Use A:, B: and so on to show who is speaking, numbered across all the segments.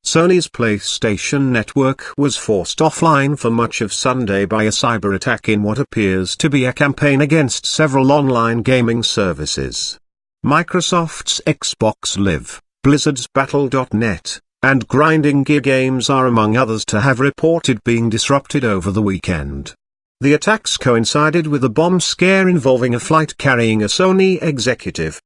A: Sony's PlayStation Network was forced offline for much of Sunday by a cyber attack in what appears to be a campaign against several online gaming services. Microsoft's Xbox Live, Blizzard's Battle.net, and Grinding Gear Games are among others to have reported being disrupted over the weekend. The attacks coincided with a bomb scare involving a flight carrying a Sony executive.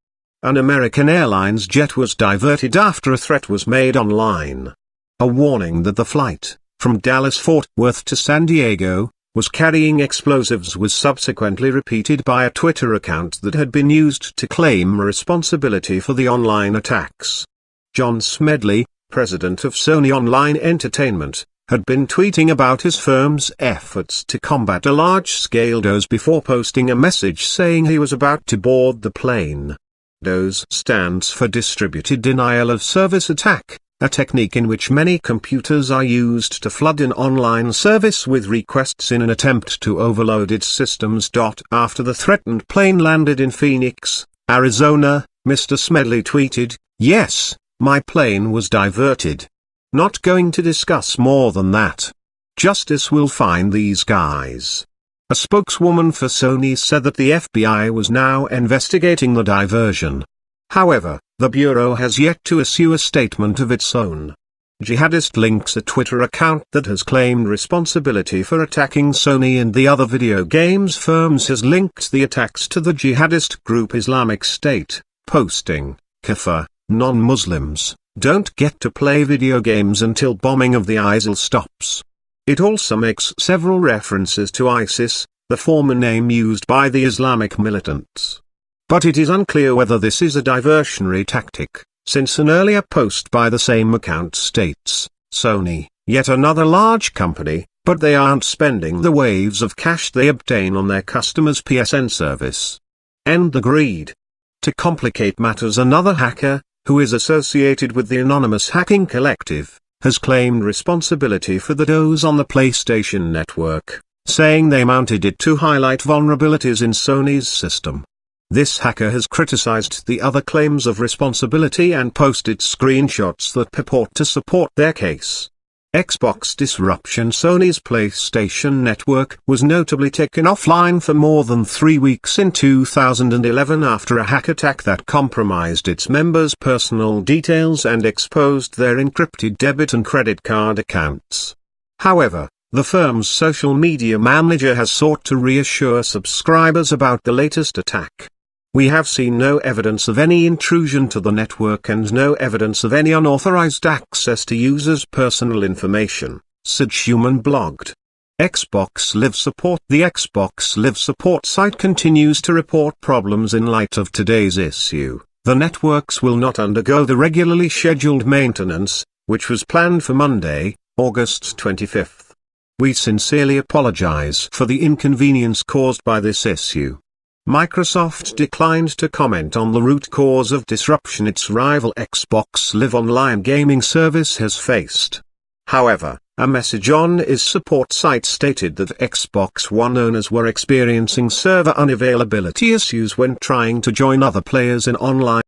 A: An American Airlines jet was diverted after a threat was made online. A warning that the flight, from Dallas-Fort Worth to San Diego, was carrying explosives was subsequently repeated by a Twitter account that had been used to claim responsibility for the online attacks. John Smedley, president of Sony Online Entertainment, had been tweeting about his firm's efforts to combat a large-scale DDoS before posting a message saying he was about to board the plane. DDoS stands for Distributed Denial of Service Attack, a technique in which many computers are used to flood an online service with requests in an attempt to overload its systems. After the threatened plane landed in Phoenix, Arizona, Mr. Smedley tweeted, "Yes, my plane was diverted. Not going to discuss more than that. Justice will find these guys." A spokeswoman for Sony said that the FBI was now investigating the diversion. However, the Bureau has yet to issue a statement of its own. Jihadist links a Twitter account that has claimed responsibility for attacking Sony and the other video games firms has linked the attacks to the jihadist group Islamic State, posting, "Kafir, non-Muslims, don't get to play video games until bombing of the ISIL stops." It also makes several references to ISIS, the former name used by the Islamic militants. But it is unclear whether this is a diversionary tactic, since an earlier post by the same account states, "Sony, yet another large company, but they aren't spending the waves of cash they obtain on their customers' PSN service. End the greed." To complicate matters, another hacker, who is associated with the anonymous hacking collective, has claimed responsibility for the DDoS on the PlayStation Network, saying they mounted it to highlight vulnerabilities in Sony's system. This hacker has criticized the other claims of responsibility and posted screenshots that purport to support their case. Xbox disruption. Sony's PlayStation Network was notably taken offline for more than 3 weeks in 2011 after a hack attack that compromised its members' personal details and exposed their encrypted debit and credit card accounts. However, the firm's social media manager has sought to reassure subscribers about the latest attack. "We have seen no evidence of any intrusion to the network and no evidence of any unauthorized access to users' personal information," said Schumann blogged. Xbox Live support. The Xbox Live support site continues to report problems in light of today's issue. The networks will not undergo the regularly scheduled maintenance, which was planned for Monday, August 25th. "We sincerely apologize for the inconvenience caused by this issue." Microsoft declined to comment on the root cause of disruption its rival Xbox Live online gaming service has faced. However, a message on its support site stated that Xbox One owners were experiencing server unavailability issues when trying to join other players in online